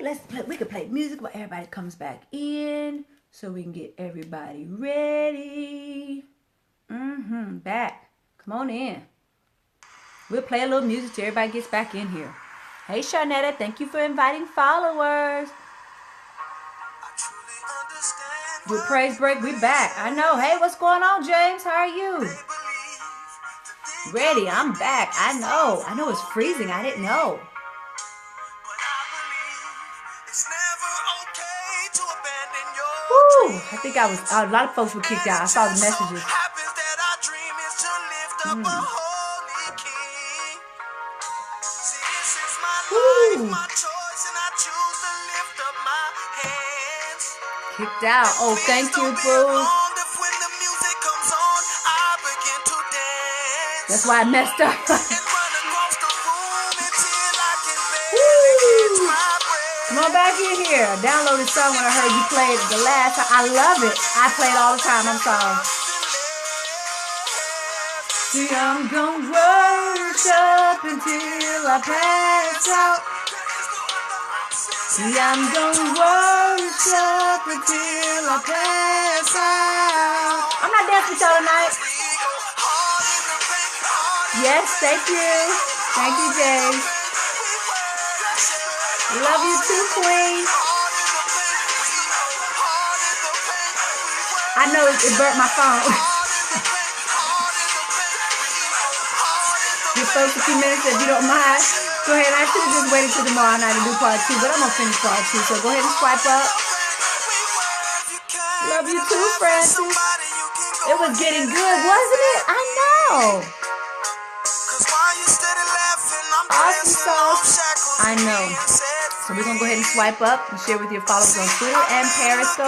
We could play music while everybody comes back in, so we can get everybody ready. Back. Come on in. We'll play a little music till everybody gets back in here. Hey, Sharnetta, thank you for inviting followers. With Praise Break, we back. I know. Hey, what's going on, James? How are you? Ready. I'm back. I know it's freezing. I didn't know. Woo! I think a lot of folks were kicked out. I saw the messages. Woo! Kicked out. Oh, thank you, boo. That's why I messed up. Come on back in here. I downloaded this song when I heard you play it the last time. I love it. I play it all the time. I'm sorry. See, I'm gonna worship until I pass out. See, I'm gonna worship until I pass out. I'm not dancing with y'all tonight. Yes, thank you. Thank you, James. Love you too, Queen. I know it burnt my phone. Give folks a few minutes if you don't mind. Go ahead. I should have just waited till tomorrow night to do part 2, but I'm going to finish part 2. So go ahead and swipe up. Love you too, Francis. It was getting good, wasn't it? I know. Awesome sauce. I know. So we're going to go ahead and swipe up and share with your followers on Twitter and Periscope.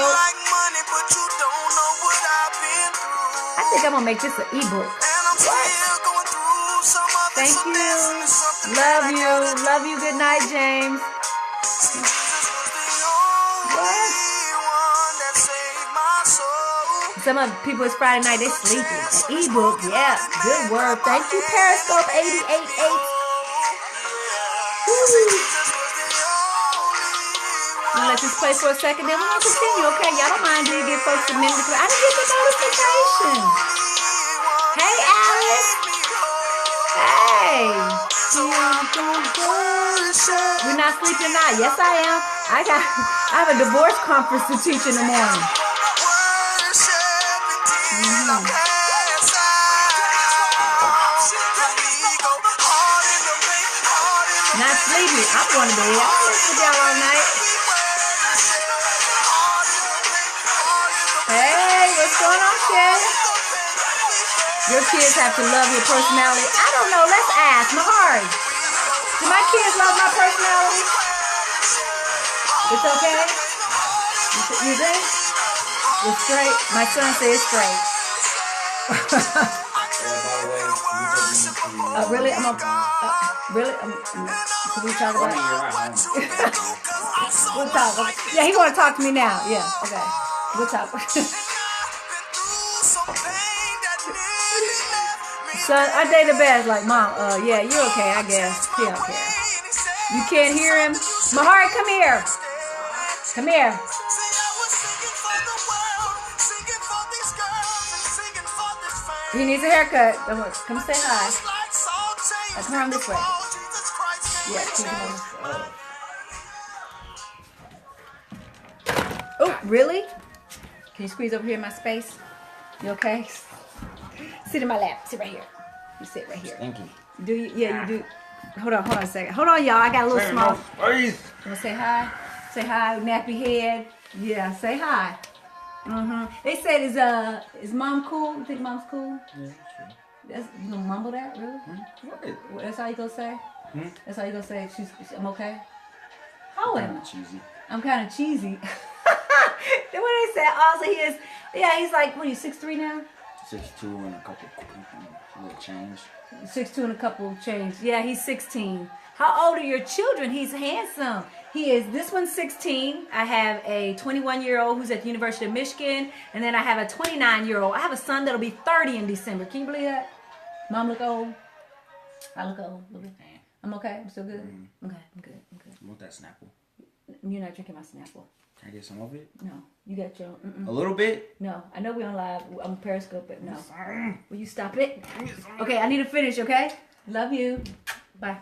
I think I'm going to make this an ebook. What? Thank you. Love you. Love you. Good night, James. What? Some of the people, it's Friday night, they're sleeping. An ebook, yeah. Good word. Thank you, Periscope 888. I'm gonna let this play for a second, then we're gonna continue, okay? Y'all don't mind, do you give folks a minute to play? I didn't get the notification. Hey, Alice. Hey. We're not sleeping tonight. Yes, I am. I have a divorce conference to teach in the morning. Not sleeping. I'm going to bed. I'm with y'all all night. Hey, what's going on, Shay? Your kids have to love your personality. I don't know. Let's ask. Mahari. Do my kids love my personality? It's okay? You think? It's straight. My son says straight. Really? Really? Can we talk about it? We'll talk. Yeah, he want to talk to me now. Yeah, okay. We'll talk. Son, aren't they the best? Like, Mom, yeah, you're okay, I guess. He don't care. You can't hear him? Mahari, come here. Come here. He needs a haircut. Come say hi. Come around this way. Yeah, come on this way. Oh, really? Can you squeeze over here in my space? You okay? Sit in my lap. Sit right here. You sit right here. Thank you. Do you? Yeah, you do. Hold on a second. Hold on, y'all. I got a little small. Please. You want to say hi? Say hi, nappy head. Yeah, say hi. They said, is Mom cool? You think Mom's cool? Yeah, sure. You gonna mumble that, really? What? That's all you gonna say? That's all you gonna say? I'm okay? How am I? Cheesy. I'm kind of cheesy. The way they said, also he is, yeah, he's like, what are you, 6'3" now? 6'2" and a couple little change. 6'2" and a couple change. Yeah, he's 16. How old are your children? He's handsome. This one's 16. I have a 21-year-old who's at the University of Michigan, and then I have a 29-year-old. I have a son that'll be 30 in December. Can you believe that? Mom look old. I look old. Look at. I'm okay. I'm still good. Okay, I'm good. You want that Snapple? You're not drinking my Snapple. Can I get some of it? No. You got your own. A little bit? No. I know we're on live. I'm Periscope, but no. Will you stop it? Okay, I need to finish, okay? Love you. Bye.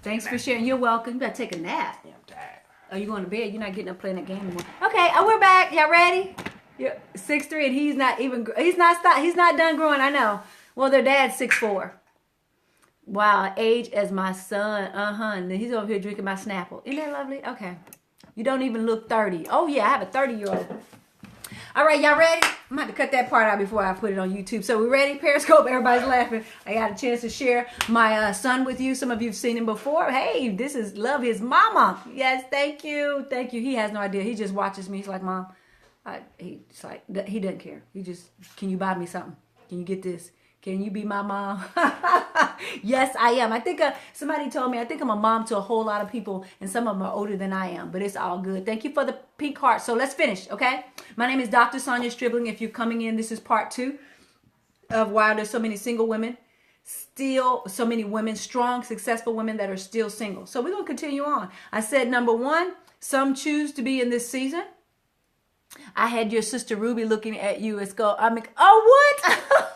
Thanks for sharing. You're welcome. You better take a nap. Yeah, I'm tired. Oh, you going to bed? You're not getting up playing that game anymore. Okay, we're back. Y'all ready? Yeah, 6'3", and he's not done growing. I know. Well, their dad's 6'4". Wow, age as my son. And then he's over here drinking my Snapple. Isn't that lovely? Okay. You don't even look 30. Oh yeah, I have a 30-year-old. All right, y'all ready? I'm going to cut that part out before I put it on YouTube. So we ready? Periscope, everybody's laughing. I got a chance to share my son with you. Some of you have seen him before. Hey, this is Love His Mama. Yes, thank you. Thank you. He has no idea. He just watches me. He's like, Mom, he doesn't care. He just, can you buy me something? Can you get this? Can you be my mom? Yes, I am. I think somebody told me, I think I'm a mom to a whole lot of people, and some of them are older than I am, but it's all good. Thank you for the pink heart. So let's finish, okay? My name is Dr. Sonja Stribling. If you're coming in, this is part 2 of why there's so many single women, still so many women, strong, successful women that are still single. So we're going to continue on. I said, number 1, some choose to be in this season. I had your sister Ruby looking at you and go, oh, what?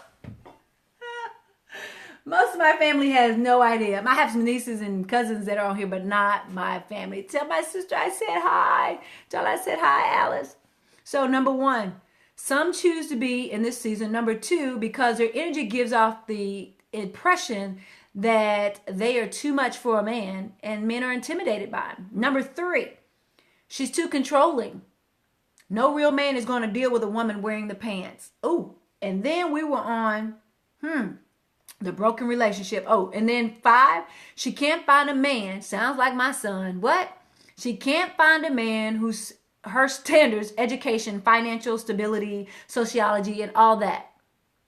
Most of my family has no idea. I have some nieces and cousins that are on here, but not my family. Tell my sister I said hi. Tell her I said hi, Alice. So number 1, some choose to be in this season. Number 2, because their energy gives off the impression that they are too much for a man, and men are intimidated by him. Number 3, she's too controlling. No real man is going to deal with a woman wearing the pants. Oh, and then we were on, the broken relationship. Oh, and then 5, she can't find a man. Sounds like my son. What? She can't find a man who's her standards, education, financial stability, sociology, and all that.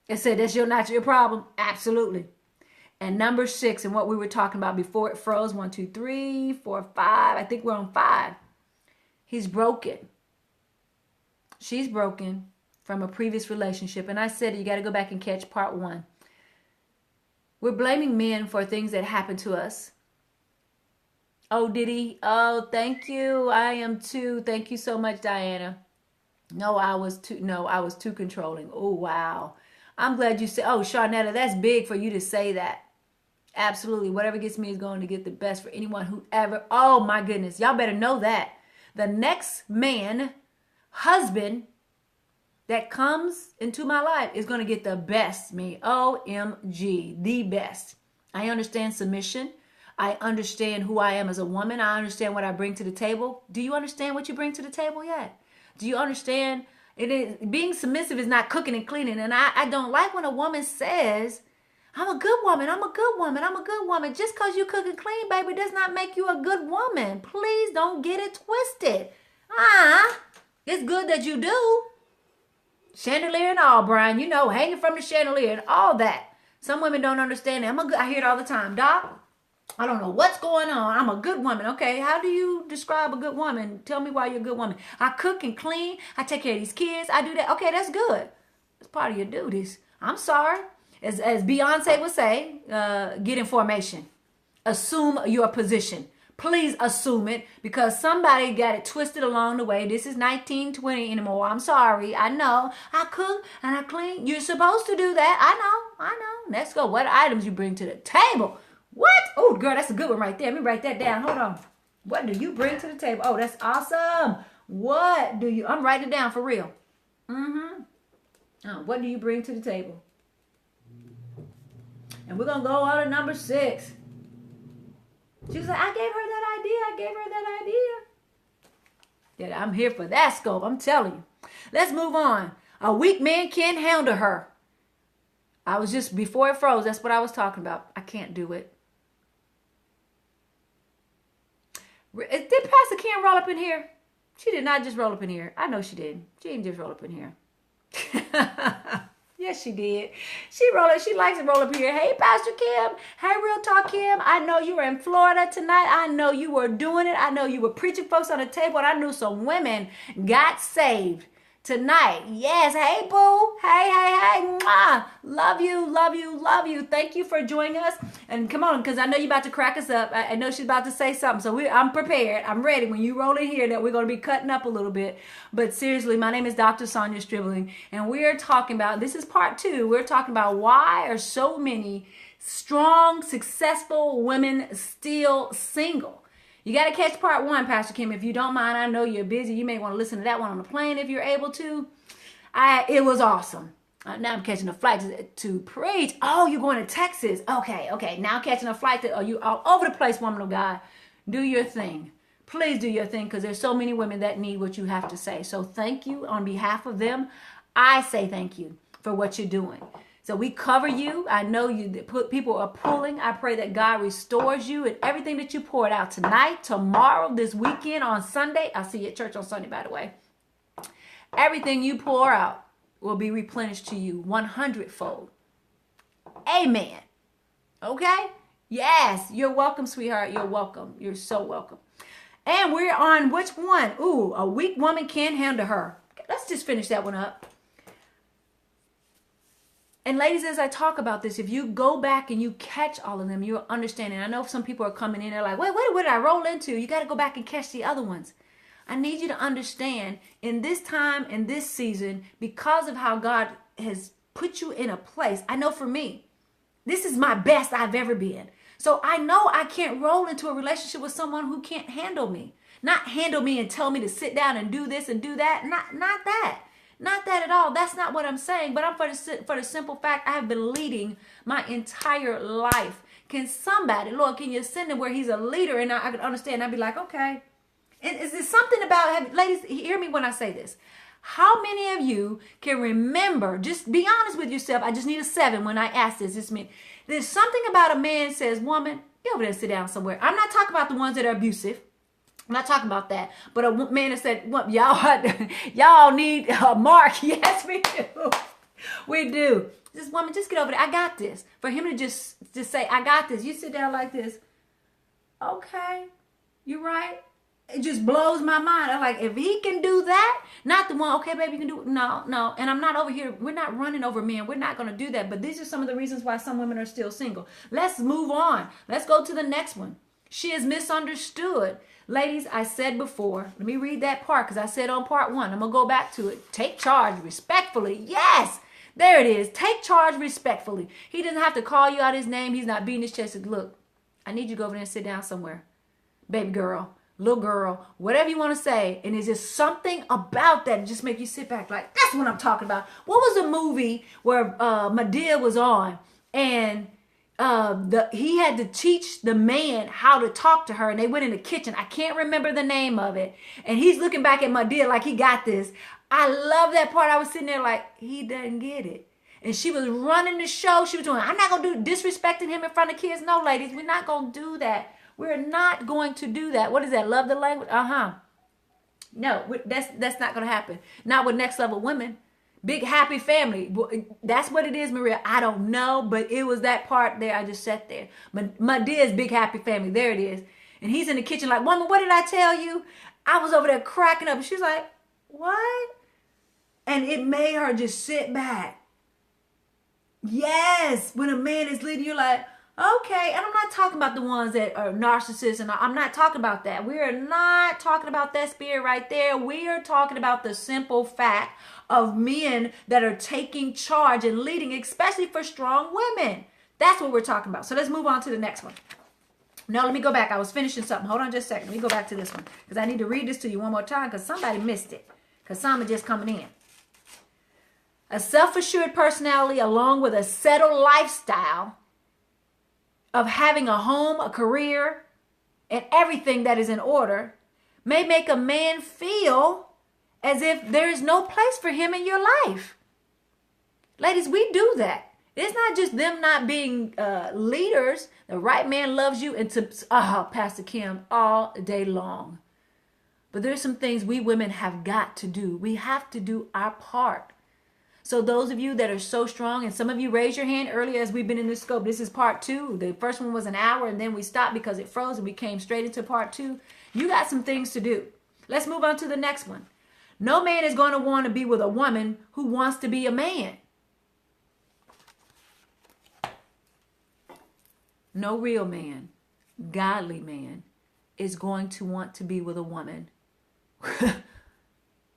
It said that's not your problem. Absolutely. And number 6, and what we were talking about before it froze. 1, 2, 3, 4, 5. I think we're on 5. He's broken. She's broken from a previous relationship. And I said you got to go back and catch part 1. We're blaming men for things that happened to us. Oh, did he? Oh, thank you. I am too. Thank you so much, Diana. No, I was too controlling. Oh, wow. I'm glad you said, oh, Sharnetta, that's big for you to say that. Absolutely. Whatever gets me is going to get the best for anyone who ever. Oh, my goodness. Y'all better know that. The next man, husband, that comes into my life is going to get the best me. OMG, the best. I understand submission. I understand who I am as a woman. I understand what I bring to the table. Do you understand what you bring to the table yet? Do you understand? It is being submissive is not cooking and cleaning. And I don't like when a woman says, I'm a good woman. I'm a good woman. I'm a good woman. Just because you cook and clean, baby, does not make you a good woman. Please don't get it twisted. It's good that you do. Chandelier and all, Brian, hanging from the chandelier and all that. Some women don't understand that. I hear it all the time. Doc, I don't know what's going on. I'm a good woman. Okay, how do you describe a good woman? Tell me why you're a good woman. I cook and clean. I take care of these kids. I do that. Okay, that's good. It's part of your duties. I'm sorry. As Beyonce would say, get in formation. Assume your position. Please assume it, because somebody got it twisted along the way. This is 1920 anymore. I'm sorry. I know. I cook and I clean. You're supposed to do that. I know. Let's go. What items you bring to the table? What? Oh, girl, that's a good one right there. Let me write that down. Hold on. What do you bring to the table? Oh, that's awesome. What do you... I'm writing it down for real. What do you bring to the table? And we're going to go on to number 6. She was like, I gave her that idea. Yeah, I'm here for that scope. I'm telling you. Let's move on. A weak man can't handle her. I was just, before it froze, that's what I was talking about. I can't do it. Did Pastor Kim roll up in here? She did not just roll up in here. I know she didn't. She didn't just roll up in here. Yes, she did. She likes to roll up here. Hey, Pastor Kim. Hey, Real Talk Kim. I know you were in Florida tonight. I know you were doing it. I know you were preaching folks on the table. And I knew some women got saved. tonight. Yes. Hey, boo. Hey. Mwah. Love you. Thank you for joining us. And come on, because I know you're about to crack us up. I know she's about to say something. So I'm prepared. I'm ready when you roll in here that we're going to be cutting up a little bit. But seriously, my name is Dr. Sonja Stribling. And we're talking about, this is part 2. We're talking about why are so many strong, successful women still single. You got to catch part 1, Pastor Kim. If you don't mind, I know you're busy. You may want to listen to that one on the plane if you're able to. It was awesome. Now I'm catching a flight to preach. Oh, you're going to Texas. Okay. Now catching a flight to, you all over the place, woman of God. Do your thing. Please do your thing, because there's so many women that need what you have to say. So thank you on behalf of them. I say thank you for what you're doing. So we cover you. I know people are pulling. I pray that God restores you and everything that you poured out tonight, tomorrow, this weekend, on Sunday. I'll see you at church on Sunday, by the way. Everything you pour out will be replenished to you 100-fold. Amen. Okay? Yes. You're welcome, sweetheart. You're welcome. You're so welcome. And we're on which one? Ooh, a weak woman can't handle her. Let's just finish that one up. And ladies, as I talk about this, if you go back and you catch all of them, you'll understand. And I know some people are coming in, they're like, wait, what did I roll into? You got to go back and catch the other ones. I need you to understand, in this time, in this season, because of how God has put you in a place, I know for me, this is my best I've ever been. So I know I can't roll into a relationship with someone who can't handle me. Not handle me and tell me to sit down and do this and do that. Not that. Not that at all. That's not what I'm saying. But I'm for the simple fact I have been leading my entire life. Can somebody, Lord, can you send him where he's a leader and I can understand? I'd be like, okay. And is there something about, ladies, hear me when I say this. How many of you can remember, just be honest with yourself. I just need a 7 when I ask this. There's something about a man says, woman, get over there and sit down somewhere. I'm not talking about the ones that are abusive. I'm not talking about that. But a man that said, well, y'all need a mark. Yes, we do. We do. This woman, just get over there. I got this. For him to just say, I got this. You sit down like this. Okay. You're right. It just blows my mind. I'm like, if he can do that, not the one, okay, baby, you can do it. No. And I'm not over here. We're not running over men. We're not going to do that. But these are some of the reasons why some women are still single. Let's move on. Let's go to the next one. She is misunderstood. Ladies, I said before, let me read that part because I said on part 1. I'm going to go back to it. Take charge respectfully. Yes, there it is. Take charge respectfully. He doesn't have to call you out his name. He's not beating his chest. Look, I need you to go over there and sit down somewhere. Baby girl, little girl, whatever you want to say. And there's just something about that that just make you sit back like, that's what I'm talking about. What was the movie where Madea was on and he had to teach the man how to talk to her, and they went in the kitchen. I can't remember the name of it. And he's looking back at Madea like he got this. I love that part. I was sitting there like, he doesn't get it. And she was running the show. She was doing, I'm not going to do disrespecting him in front of kids. No, ladies, we're not going to do that. We're not going to do that. What is that? Love the language? No, that's not going to happen. Not with next level women. Big happy family. That's what it is, Maria. I don't know, but it was that part there. I just sat there. Madea's big happy family. There it is. And he's in the kitchen like, woman, what did I tell you? I was over there cracking up. And she's like, what? And it made her just sit back. Yes. When a man is leading, you're like, okay. And I'm not talking about the ones that are narcissists. And I'm not talking about that. We are not talking about that spirit right there. We are talking about the simple fact of men that are taking charge and leading, especially for strong women. That's what we're talking about. So let's move on to the next one. No, let me go back. I was finishing something. Hold on just a second. Let me go back to this one because I need to read this to you one more time because somebody missed it because some are just coming in. A self-assured personality along with a settled lifestyle of having a home, a career, and everything that is in order may make a man feel as if there is no place for him in your life. Ladies, we do that. It's not just them not being leaders. The right man loves you and to Pastor Kim all day long. But there's some things we women have got to do. We have to do our part. So those of you that are so strong, and some of you raised your hand earlier as we've been in this scope. This is part 2. The first one was an hour and then we stopped because it froze and we came straight into part 2. You got some things to do. Let's move on to the next one. No man is going to want to be with a woman who wants to be a man. No real man, godly man, is going to want to be with a woman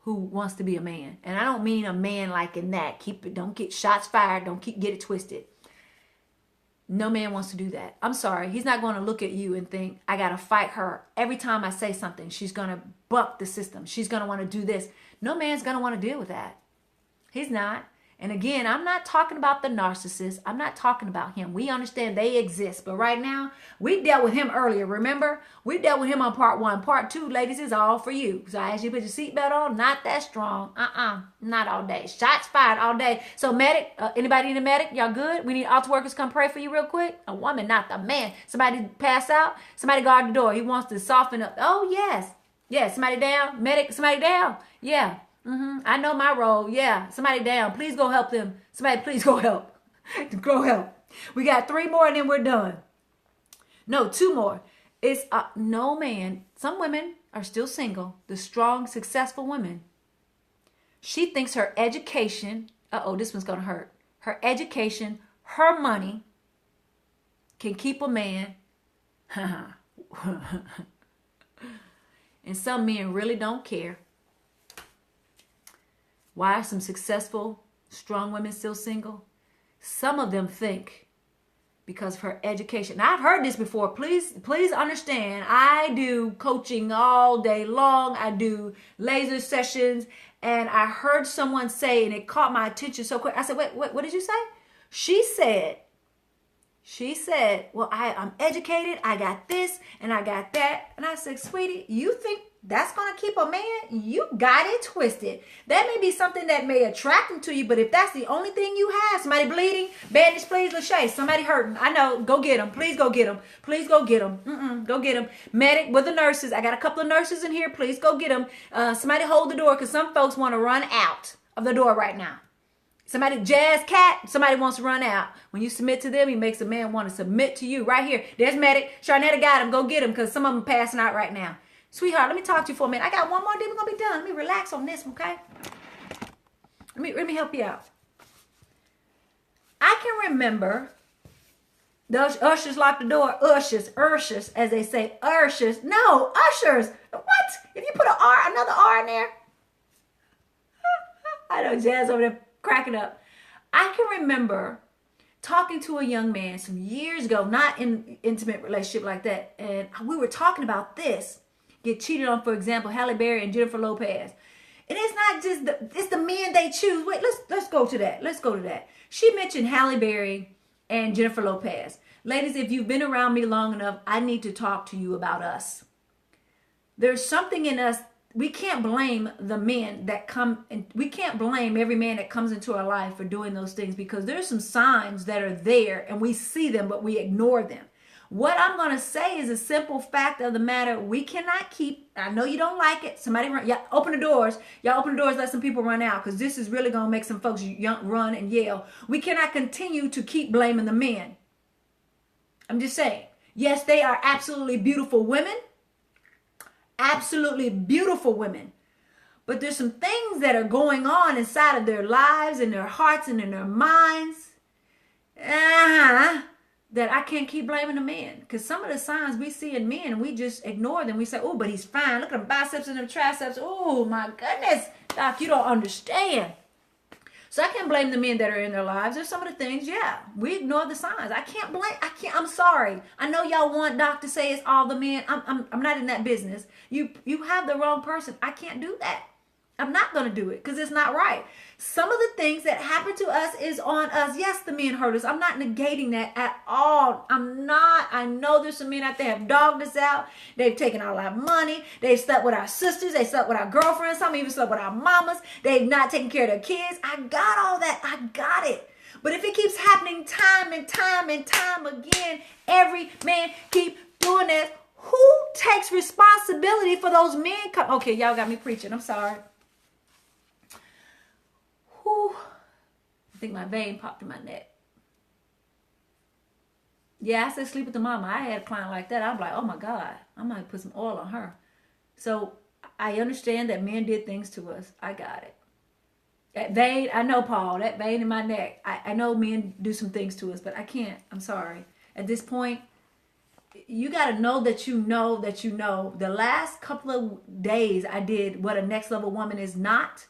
who wants to be a man. And I don't mean a man like in that. Don't get shots fired. Get it twisted. No man wants to do that. I'm sorry. He's not going to look at you and think, I got to fight her. Every time I say something, she's going to buck the system. She's going to want to do this. No man's going to want to deal with that. He's not. And again, I'm not talking about the narcissist. I'm not talking about him. We understand they exist. But right now, we dealt with him earlier. Remember? We dealt with him on part 1. Part 2, ladies, is all for you. So I asked you to put your seatbelt on. Not that strong. Not all day. Shots fired all day. So medic, anybody need a medic? Y'all good? We need altar workers come pray for you real quick. A woman, not the man. Somebody pass out. Somebody guard the door. He wants to soften up. Oh, yes. Yeah, somebody down. Medic, somebody down. Yeah. I know my role. Yeah. Somebody down. Please go help them. Somebody please go help. Go help. We got 3 more and then we're done. No, 2 more. It's no man. Some women are still single. The strong, successful women. She thinks her education. This one's going to hurt. Her education, her money can keep a man. And some men really don't care. Why are some successful, strong women still single? Some of them think because of her education. Now, I've heard this before. Please understand. I do coaching all day long. I do laser sessions. And I heard someone say, and it caught my attention so quick. I said, wait, what did you say? She said, well, I'm educated. I got this and I got that. And I said, sweetie, you think that's going to keep a man? You got it twisted. That may be something that may attract him to you, but if that's the only thing you have, somebody bleeding, bandage, please, Lachey, somebody hurting. I know, go get him. Please go get him. Please go get him. Go get him. Medic with the nurses. I got a couple of nurses in here. Please go get him. Somebody hold the door because some folks want to run out of the door right now. Somebody, Jazz Cat, somebody wants to run out. When you submit to them, he makes a man want to submit to you. Right here. There's Medic. Sharnetta got him. Go get him because some of them passing out right now. Sweetheart, let me talk to you for a minute. I got one more, then we're going to be done. Let me relax on this, okay? Let me help you out. I can remember those ushers locked the door. Ushers, as they say. Ushers. No, ushers. What? If you put another R in there. I know Jazz over there cracking up. I can remember talking to a young man some years ago, not in an intimate relationship like that, and we were talking about this. Get cheated on, for example, Halle Berry and Jennifer Lopez. And it's not just it's the men they choose. Wait, let's go to that. Let's go to that. She mentioned Halle Berry and Jennifer Lopez. Ladies, if you've been around me long enough, I need to talk to you about us. There's something in us. We can't blame the men that come, and we can't blame every man that comes into our life for doing those things, because there's some signs that are there and we see them, but we ignore them. What I'm going to say is a simple fact of the matter. We cannot keep, I know you don't like it. Somebody run, yeah, open the doors. Y'all open the doors, let some people run out, because this is really going to make some folks run and yell. We cannot continue to keep blaming the men. I'm just saying. Yes, they are absolutely beautiful women. Absolutely beautiful women. But there's some things that are going on inside of their lives and their hearts and in their minds. That I can't keep blaming the men. Because some of the signs we see in men, we just ignore them. We say, oh, but he's fine. Look at them biceps and them triceps. Oh, my goodness. Doc, you don't understand. So I can't blame the men that are in their lives. There's some of the things, yeah, we ignore the signs. I'm sorry. I know y'all want Doc to say it's all the men. I'm not in that business. You have the wrong person. I can't do that. I'm not going to do it because it's not right. Some of the things that happen to us is on us. Yes, the men hurt us. I'm not negating that at all. I'm not. I know there's some men out there have dogged us out. They've taken all our money. They've slept with our sisters. They slept with our girlfriends. Some even slept with our mamas. They've not taken care of their kids. I got all that. I got it. But if it keeps happening time and time and time again, every man keep doing this, who takes responsibility for those men? Okay, y'all got me preaching. I'm sorry. I think my vein popped in my neck. Yeah, I said sleep with the mama. I had a client like that. I'm like, oh my God, I might put some oil on her. So I understand that men did things to us. I got it. That vein, I know, Paul, that vein in my neck. I know men do some things to us, but I can't. I'm sorry. At this point, you got to know that you know that you know. The last couple of days I did what a next level woman is not.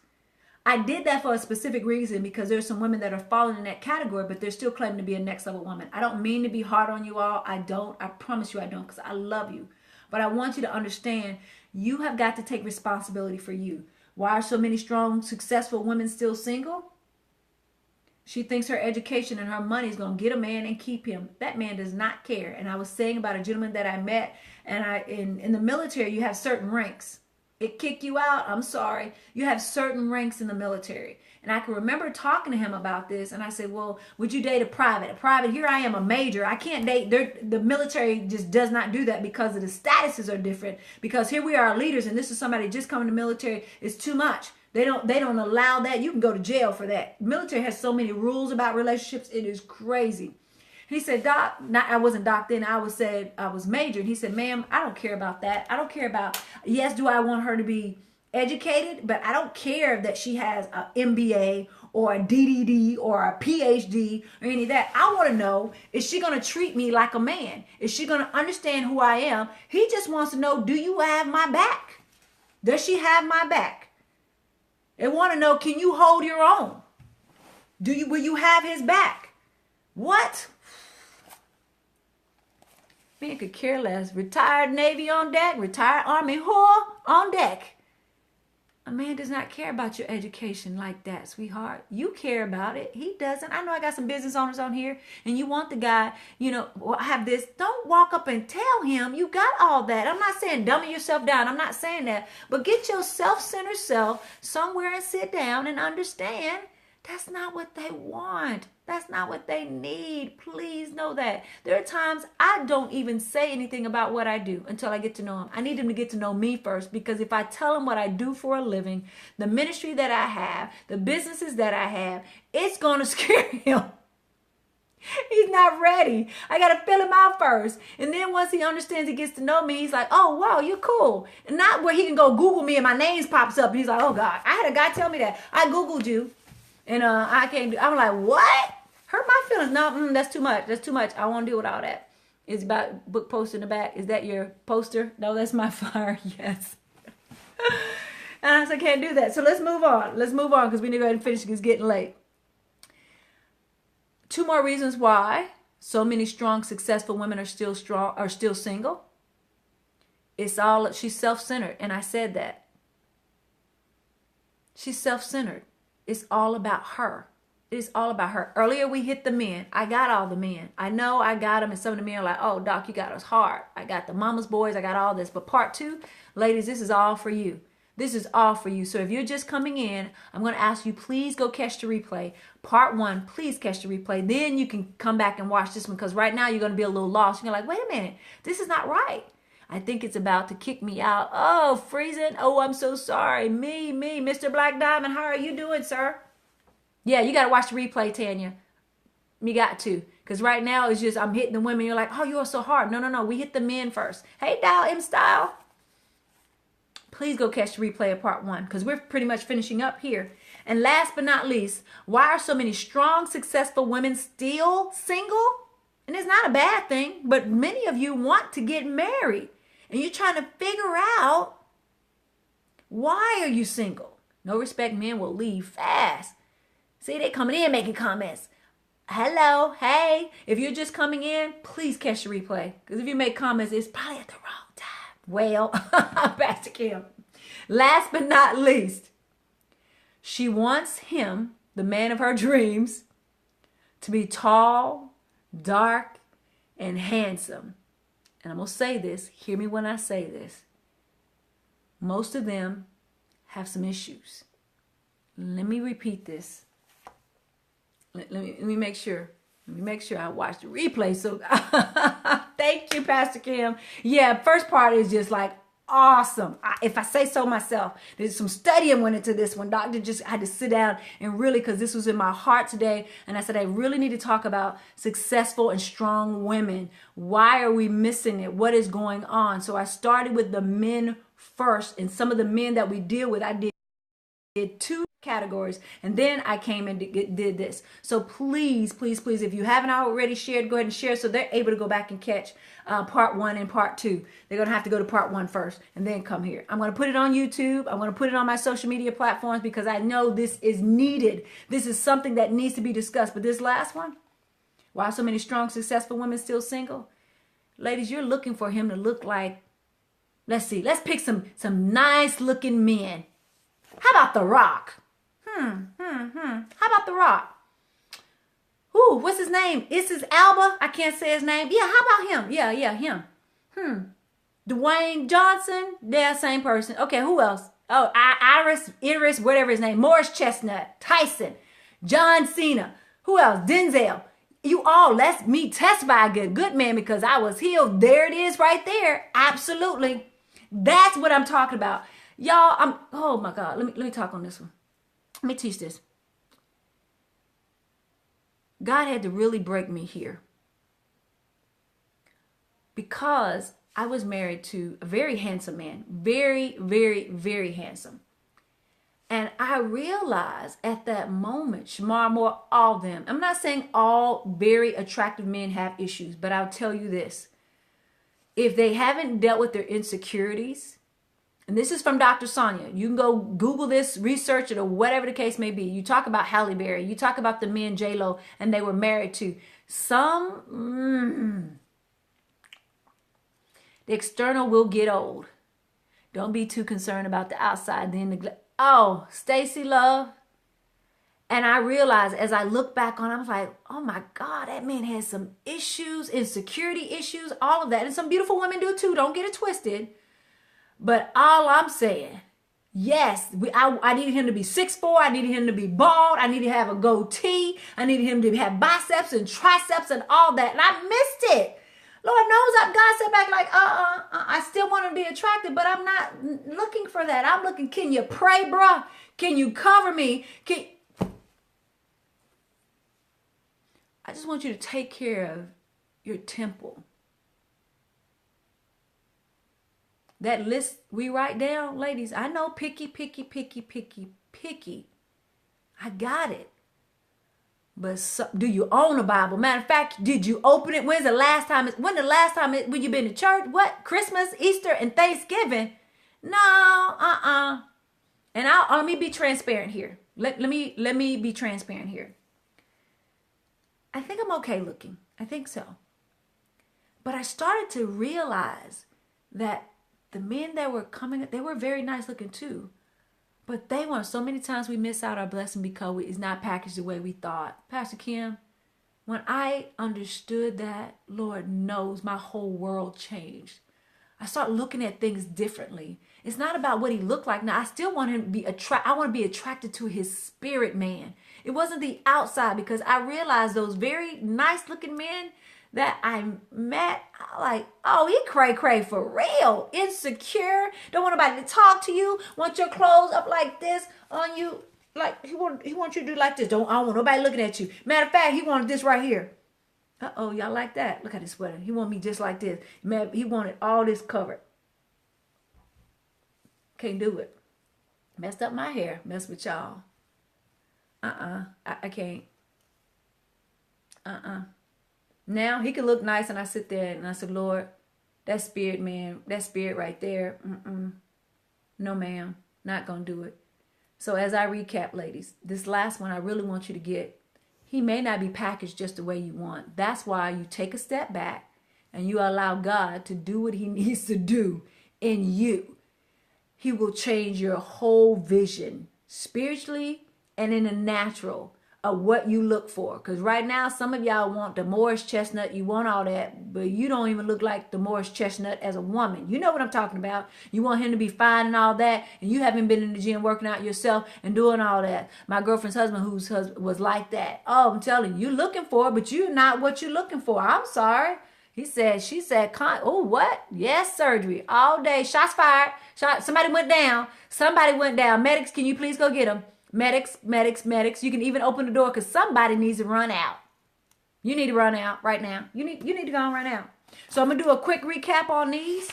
I did that for a specific reason because there's some women that are falling in that category, but they're still claiming to be a next level woman. I don't mean to be hard on you all. I don't. I promise you I don't, because I love you. But I want you to understand you have got to take responsibility for you. Why are so many strong, successful women still single? She thinks her education and her money is going to get a man and keep him. That man does not care. And I was saying about a gentleman that I met, and in the military, you have certain ranks. It kicked you out, I'm sorry. You have certain ranks in the military. And I can remember talking to him about this, and I said, well, would you date a private? A private, here I am, a major. I can't date. The military just does not do that because of the statuses are different. Because here we are leaders, and this is somebody just coming to the military. It's too much. They don't allow that. You can go to jail for that. Military has so many rules about relationships. It is crazy. He said, Doc, I wasn't Doc then. I was major. And he said, ma'am, I don't care about that. I don't care about, yes, do I want her to be educated? But I don't care that she has an MBA or a DDD or a PhD or any of that. I want to know, is she going to treat me like a man? Is she going to understand who I am? He just wants to know, do you have my back? Does she have my back? They want to know, can you hold your own? Will you have his back? What? Man could care less. Retired Navy on deck, retired Army whore on deck. A man does not care about your education like that, sweetheart. You care about it. He doesn't. I know I got some business owners on here, and you want the guy, have this. Don't walk up and tell him you got all that. I'm not saying dummy yourself down. I'm not saying that. But get your self-centered self somewhere and sit down and understand that's not what they want. That's not what they need. Please know that. There are times I don't even say anything about what I do until I get to know him. I need him to get to know me first, because if I tell him what I do for a living, the ministry that I have, the businesses that I have, it's going to scare him. He's not ready. I got to fill him out first. And then once he understands, he gets to know me, he's like, oh, wow, you're cool. And not where he can go Google me and my name pops up. And he's like, oh, God, I had a guy tell me that. I Googled you. And I can't do. I'm like, what? Hurt my feelings? No, that's too much. That's too much. I won't deal with all that. It's about book poster in the back. Is that your poster? No, that's my flyer. Yes. And I said, I can't do that. So let's move on. Let's move on because we need to go ahead and finish. It's getting late. 2 more reasons why so many strong, successful women are still single. She's self-centered, and I said that. She's self-centered. It's all about her. It's all about her. Earlier we hit the men. I got all the men. I know I got them, and some of the men are like, oh, Doc, you got us hard. I got the mama's boys. I got all this. But part 2, ladies, this is all for you. This is all for you. So if you're just coming in, I'm going to ask you, please go catch the replay. Part 1, please catch the replay. Then you can come back and watch this one, because right now you're going to be a little lost. You're like, wait a minute. This is not right. I think it's about to kick me out. Oh, freezing. Oh, I'm so sorry. Me, Mr. Black Diamond. How are you doing, sir? Yeah, you got to watch the replay, Tanya. You got to. Because right now it's just I'm hitting the women. You're like, oh, you are so hard. No. We hit the men first. Hey, Dial M Style. Please go catch the replay of part 1, because we're pretty much finishing up here. And last but not least, why are so many strong, successful women still single? And it's not a bad thing, but many of you want to get married. And you're trying to figure out, why are you single? No respect men will leave fast. See, they coming in making comments. Hello, hey. If you're just coming in, please catch the replay. Because if you make comments, it's probably at the wrong time. Well, Pastor Kim. Last but not least, she wants him, the man of her dreams, to be tall, dark, and handsome. And I'm going to say this. Hear me when I say this. Most of them have some issues. Let me repeat this. Let me make sure. Let me make sure I watch the replay. So thank you, Pastor Kim. Yeah, first part is just like, awesome. If I say so myself, there's some studying went into this one. Doctor just had to sit down and really, because this was in my heart today. And I said, I really need to talk about successful and strong women. Why are we missing it? What is going on? So I started with the men first. And some of the men that we deal with, I did 2 categories, and then I came and did this. So please, please, please, if you haven't already shared, go ahead and share so they're able to go back and catch part 1 and part 2. They're going to have to go to part 1 first and then come here. I'm going to put it on YouTube. I'm going to put it on my social media platforms because I know this is needed. This is something that needs to be discussed. But this last one, why so many strong, successful women still single? Ladies, you're looking for him to look like, let's see, let's pick some nice looking men. How about The Rock? How about The Rock? Ooh, what's his name? Is his Alba? I can't say his name. Yeah, how about him? Yeah, him. Dwayne Johnson? Yeah, same person. Okay, who else? Oh, Idris, whatever his name. Morris Chestnut, Tyson, John Cena. Who else? Denzel. You all, let me testify a good man because I was healed. There it is right there. Absolutely. That's what I'm talking about. Y'all, oh my God. Let me talk on this one. Let me teach this. God had to really break me here because I was married to a very handsome man. Very, very, very handsome. And I realized at that moment, Shamar Moore, all of them. I'm not saying all very attractive men have issues, but I'll tell you this. If they haven't dealt with their insecurities, and this is from Dr. Sonja. You can go Google this, research it, or whatever the case may be. You talk about Halle Berry. You talk about the men J-Lo and they were married to. The external will get old. Don't be too concerned about the outside. Oh, Stacy Love. And I realized as I look back on it, I was like, oh my God, that man has some issues, insecurity issues, all of that. And some beautiful women do too. Don't get it twisted. But all I'm saying, yes, I needed him to be 6'4". I needed him to be bald. I needed to have a goatee. I needed him to have biceps and triceps and all that. And I missed it. Lord knows God said back like, I still want to be attractive, but I'm not looking for that. I'm looking, can you pray, bruh? Can you cover me? I just want you to take care of your temple. That list we write down, ladies, I know picky. I got it. But do you own a Bible? Matter of fact, did you open it? When the last time when you been to church? What? Christmas, Easter, and Thanksgiving? No, And let me be transparent here. Let me be transparent here. I think I'm okay looking. I think so. But I started to realize that the men that were coming, they were very nice looking too. But they weren't. So many times we miss out our blessing because it's not packaged the way we thought. Pastor Kim, when I understood that, Lord knows my whole world changed. I started looking at things differently. It's not about what he looked like. Now, I still want him to be I want to be attracted to his spirit man. It wasn't the outside because I realized those very nice looking men that I met, like, oh, he cray for real. Insecure. Don't want nobody to talk to you. Want your clothes up like this on you. Like, he want you to do like this. I don't want nobody looking at you. Matter of fact, he wanted this right here. Uh-oh, y'all like that? Look at his sweater. He want me just like this. Man, he wanted all this covered. Can't do it. Messed up my hair. Messed with y'all. I can't. Now he can look nice, and I sit there and I said, Lord, that spirit man, that spirit right there, no ma'am, not gonna do it. So as I recap, ladies, this last one I really want you to get. He may not be packaged just the way you want. That's why you take a step back and you allow God to do what he needs to do in you. He will change your whole vision spiritually and in the natural of what you look for. Because right now, some of y'all want the Morris Chestnut. You want all that, but you don't even look like the Morris Chestnut as a woman. You know what I'm talking about. You want him to be fine and all that, and you haven't been in the gym working out yourself and doing all that. My girlfriend's husband, whose husband was like that. Oh, I'm telling you, you're looking for it, but you're not what you're looking for. I'm sorry. She said, oh, what? Yes, surgery all day. Shots fired. Somebody went down. Medics, can you please go get them? Medics. You can even open the door because somebody needs to run out. You need to run out right now. You need to go on right now. So I'm going to do a quick recap on these.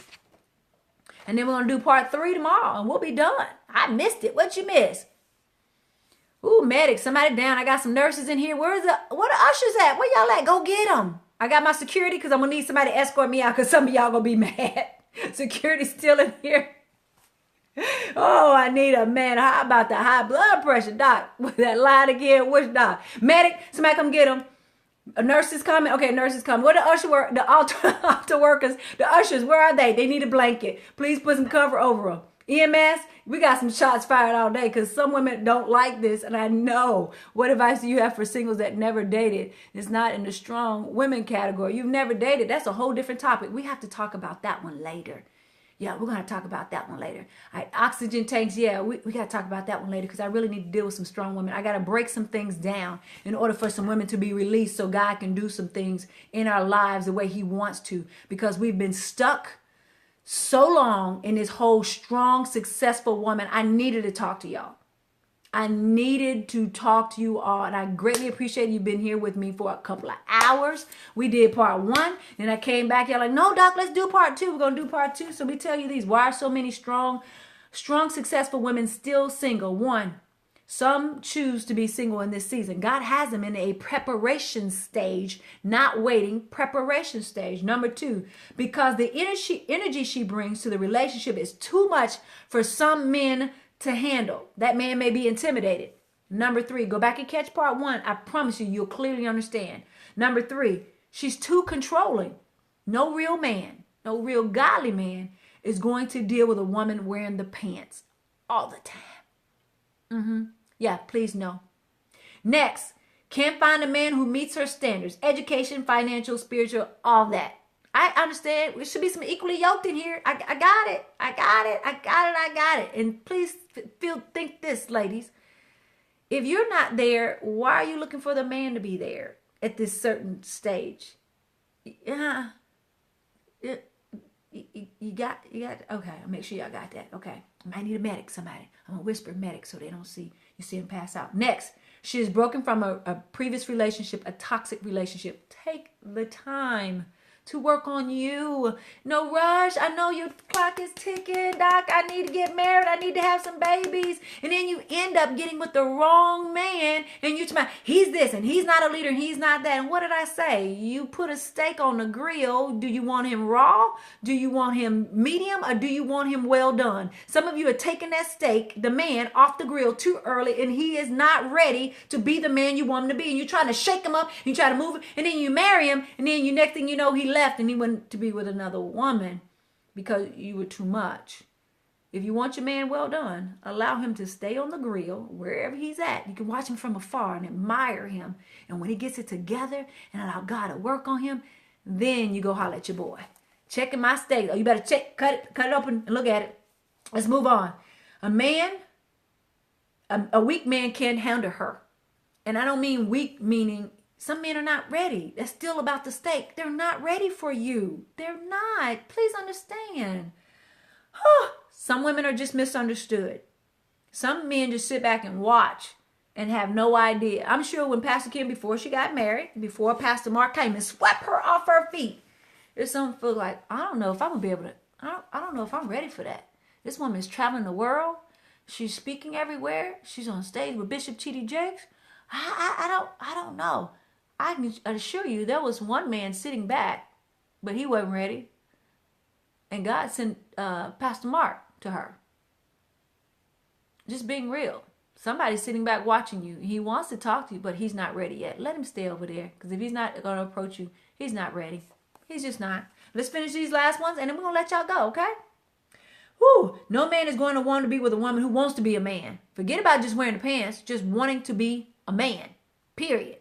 And then we're going to do part 3 tomorrow. And we'll be done. I missed it. What you miss? Ooh, medics. Somebody down. I got some nurses in here. Where the ushers at? Where y'all at? Go get them. I got my security because I'm going to need somebody to escort me out because some of y'all going to be mad. Security's still in here. Oh, I need a man. How about the high blood pressure, doc? With that line again, which doc? Medic, somebody come get him. A nurse is coming. Okay, nurses come. Where the usher work? The altar workers, the ushers, where are they? They need a blanket. Please put some cover over them. EMS, we got some shots fired all day because some women don't like this, and I know. What advice do you have for singles that never dated? It's not in the strong women category. You've never dated. That's a whole different topic. We have to talk about that one later. Yeah, we're going to talk about that one later. All right, oxygen tanks. Yeah, we got to talk about that one later because I really need to deal with some strong women. I got to break some things down in order for some women to be released so God can do some things in our lives the way he wants to, because we've been stuck so long in this whole strong, successful woman. I needed to talk to y'all. I needed to talk to you all, and I greatly appreciate you being here with me for a couple of hours. We did part 1, and I came back. Y'all like, no, doc, let's do part 2. We're going to do part 2. So we tell you these. Why are so many strong, successful women still single? 1, some choose to be single in this season. God has them in a preparation stage, not waiting, preparation stage. Number 2, because the energy she brings to the relationship is too much for some men to handle. That man may be intimidated. Number 3, go back and catch part 1. I promise you'll clearly understand. Number 3, she's too controlling. No real man, no real godly man is going to deal with a woman wearing the pants all the time. Yeah, please no. Next, can't find a man who meets her standards. Education, financial, spiritual, all that. I understand. We should be some equally yoked in here. I got it. And please think this, ladies. If you're not there, why are you looking for the man to be there at this certain stage? Yeah. You got, okay, I'll make sure y'all got that. Okay. I might need a medic, somebody. I'm going to whisper medic so they don't see him pass out. Next, she is broken from a previous relationship, a toxic relationship. Take the time to work on you. No rush. I know your clock is ticking, doc. I need to get married. I need to have some babies. And then you end up getting with the wrong man. And you tell me, he's this and he's not a leader and he's not that. And what did I say? You put a steak on the grill. Do you want him raw? Do you want him medium? Or do you want him well done? Some of you are taking that steak, the man, off the grill too early, and he is not ready to be the man you want him to be. And you're trying to shake him up. You try to move him. And then you marry him. And then next thing you know, he left and he went to be with another woman because you were too much. If you want your man well done, allow him to stay on the grill wherever he's at. You can watch him from afar and admire him. And when he gets it together and allow God to work on him, then you go holler at your boy. Checking my steak. Oh, you better cut it open and look at it. Let's move on. A weak man can't handle her. And I don't mean weak meaning some men are not ready. That's still about the steak. They're not ready for you. They're not. Please understand. Some women are just misunderstood. Some men just sit back and watch and have no idea. I'm sure when Pastor Kim, before she got married, before Pastor Mark came and swept her off her feet, there's some feel like, I don't know if I'm going to be able to, I don't know if I'm ready for that. This woman is traveling the world. She's speaking everywhere. She's on stage with Bishop T.D. Jakes. I don't know. I can assure you there was one man sitting back, but he wasn't ready. And God sent Pastor Mark to her. Just being real. Somebody's sitting back watching you. He wants to talk to you, but he's not ready yet. Let him stay over there. Because if he's not going to approach you, he's not ready. He's just not. Let's finish these last ones, and then we're going to let y'all go, okay? Whew. No man is going to want to be with a woman who wants to be a man. Forget about just wearing the pants. Just wanting to be a man. Period.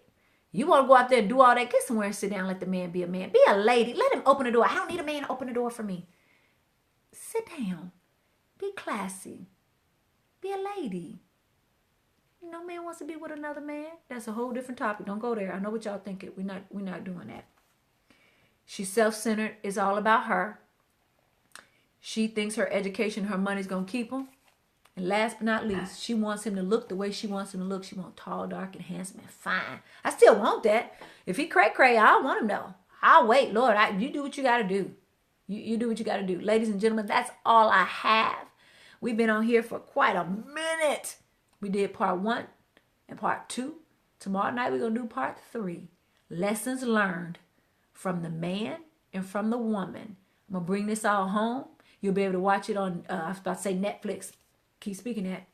You want to go out there and do all that, get somewhere and sit down and let the man be a man. Be a lady. Let him open the door. I don't need a man to open the door for me. Sit down. Be classy. Be a lady. No man wants to be with another man. That's a whole different topic. Don't go there. I know what y'all thinking. We're not doing that. She's self-centered. It's all about her. She thinks her education, her money's going to keep him. And last but not least, she wants him to look the way she wants him to look. She wants tall, dark, and handsome and fine. I still want that. If he cray, I don't want him though. I'll wait, Lord. You do what you got to do. You do what you got to do. Ladies and gentlemen, that's all I have. We've been on here for quite a minute. We did part 1 and part 2. Tomorrow night we're going to do part 3. Lessons learned from the man and from the woman. I'm going to bring this all home. You'll be able to watch it on, I was about to say Netflix. Keep speaking that.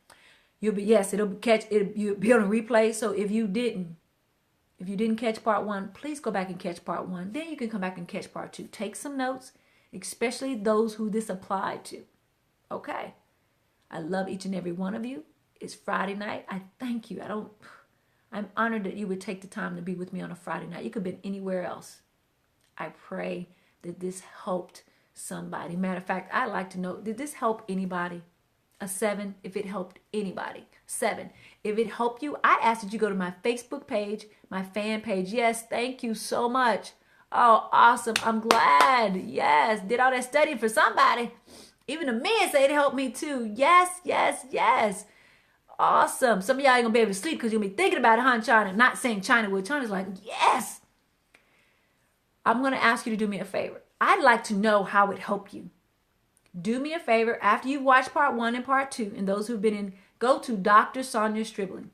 You'll be, yes, you'll be on a replay. So if you didn't catch part 1, please go back and catch part 1. Then you can come back and catch part 2. Take some notes, especially those who this applied to. Okay. I love each and every one of you. It's Friday night. I thank you. I'm honored that you would take the time to be with me on a Friday night. You could have been anywhere else. I pray that this helped somebody. Matter of fact, I'd like to know, did this help anybody? A 7 if it helped anybody. 7 if it helped you. I ask that you go to my Facebook page, my fan page. Yes, thank you so much. Oh, awesome. I'm glad. Yes, did all that studying for somebody. Even the men say it helped me too. Yes, yes, yes. Awesome. Some of y'all ain't gonna be able to sleep because you'll be thinking about it, huh, China? Not saying China would. China's like, yes. I'm gonna ask you to do me a favor. I'd like to know how it helped you. Do me a favor, after you watch part 1 and part 2, and those who've been in, go to Dr. Sonja Stribling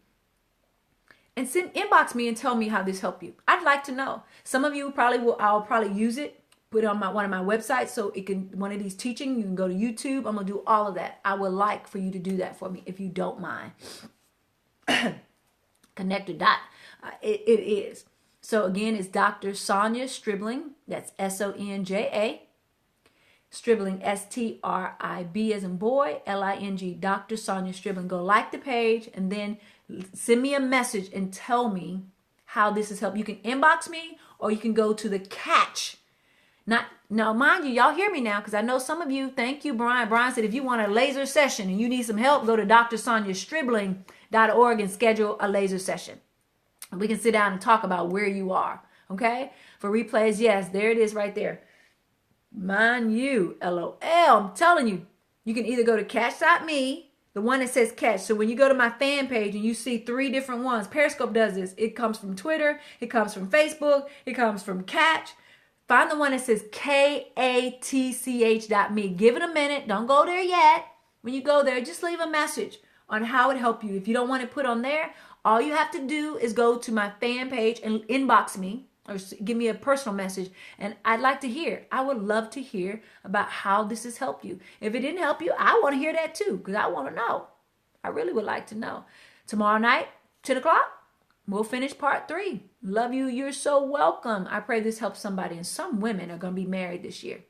and inbox me and tell me how this helped you. I'd like to know. Some of you I'll probably use it, put it on one of my websites, so it can, one of these teaching, you can go to YouTube. I'm gonna do all of that. I would like for you to do that for me if you don't mind. Connected dot, it is. So again, it's Dr. Sonja Stribling. That's Sonja. Stribling, S-T-R-I-B as in boy, L-I-N-G, Dr. Sonja Stribling. Go like the page and then send me a message and tell me how this has helped. You can inbox me or you can go to the catch. Now, mind you, y'all hear me now because I know some of you, thank you, Brian. Brian said if you want a laser session and you need some help, go to drsonjastribling.org and schedule a laser session. We can sit down and talk about where you are, okay? For replays, yes, there it is right there. Mind you, LOL, I'm telling you, you can either go to catch.me, the one that says catch. So when you go to my fan page and you see 3 different ones, Periscope does this. It comes from Twitter, it comes from Facebook, it comes from Catch. Find the one that says katch.me. Give it a minute. Don't go there yet. When you go there, just leave a message on how it helped you. If you don't want it put on there, all you have to do is go to my fan page and inbox me or give me a personal message. And I'd like to hear. I would love to hear about how this has helped you. If it didn't help you, I want to hear that too because I want to know. I really would like to know. Tomorrow night, 10 o'clock, we'll finish part 3. Love you. You're so welcome. I pray this helps somebody. And some women are going to be married this year.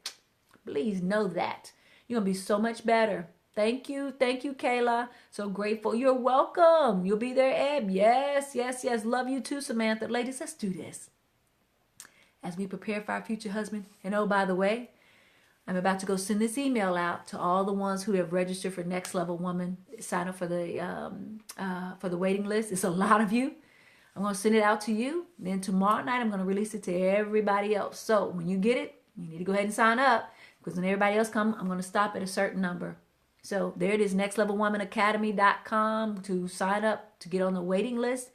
Please know that. You're going to be so much better. Thank you. Thank you, Kayla. So grateful. You're welcome. You'll be there, Eb. Yes, yes, yes. Love you too, Samantha. Ladies, let's do this. As we prepare for our future husband. And oh, by the way, I'm about to go send this email out to all the ones who have registered for Next Level Woman. Sign up for the waiting list. It's a lot of you. I'm going to send it out to you. Then tomorrow night, I'm going to release it to everybody else. So when you get it, you need to go ahead and sign up because when everybody else comes, I'm going to stop at a certain number. So there it is, nextlevelwomanacademy.com to sign up to get on the waiting list,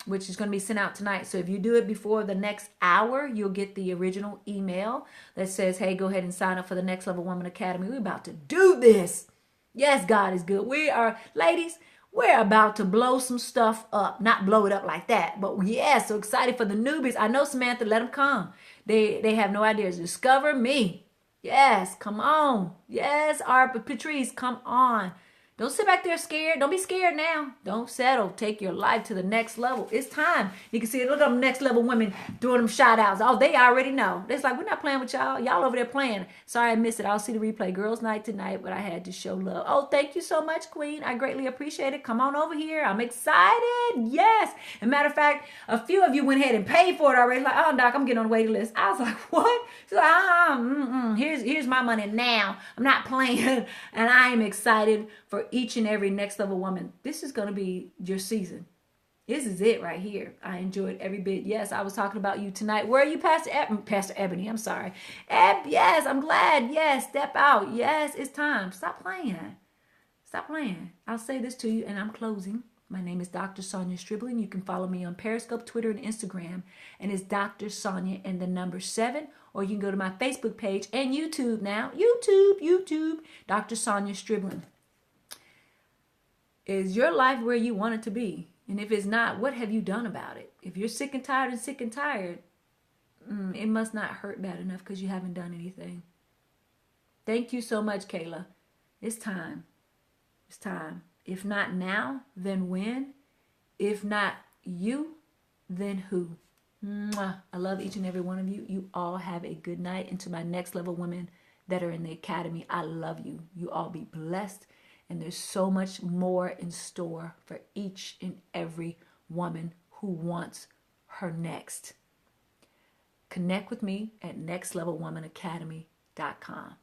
which is going to be sent out tonight. So if you do it before the next hour, you'll get the original email that says, hey, go ahead and sign up for the Next Level Woman Academy. We're about to do this. Yes, God is good. We are, ladies, we're about to blow some stuff up. Not blow it up like that, but yeah, so excited for the newbies. I know, Samantha, let them come. They have no idea. Discover me. Yes, come on. Yes, our Patrice, come on. Don't sit back there scared. Don't be scared now. Don't settle. Take your life to the next level. It's time. You can see it. Look at them Next Level women doing them shout outs. Oh, they already know. It's like, we're not playing with y'all. Y'all over there playing. Sorry I missed it. I'll see the replay. Girls' night tonight, but I had to show love. Oh, thank you so much, Queen. I greatly appreciate it. Come on over here. I'm excited. Yes. As a matter of fact, a few of you went ahead and paid for it already. Like, oh, Doc, I'm getting on the waiting list. I was like, what? She's like, here's my money now. I'm not playing. And I am excited for each and every Next Level woman. This is going to be your season. This is it right here. I enjoyed every bit. Yes, I was talking about you tonight. Where are you, Pastor Ebony? I'm sorry. Yes, I'm glad. Yes, step out. Yes, it's time. Stop playing. Stop playing. I'll say this to you, and I'm closing. My name is Dr. Sonja Stribling. You can follow me on Periscope, Twitter, and Instagram. And it's Dr. Sonja and the number 7. Or you can go to my Facebook page and YouTube now. YouTube. Dr. Sonja Stribling. Is your life where you want it to be? And if it's not, what have you done about it? If you're sick and tired, it must not hurt bad enough because you haven't done anything. Thank you so much, Kayla. It's time. It's time. If not now, then when? If not you, then who? Mwah. I love each and every one of you. You all have a good night. And to my next level women that are in the academy, I love you. You all be blessed. And there's so much more in store for each and every woman who wants her next. Connect with me at nextlevelwomanacademy.com.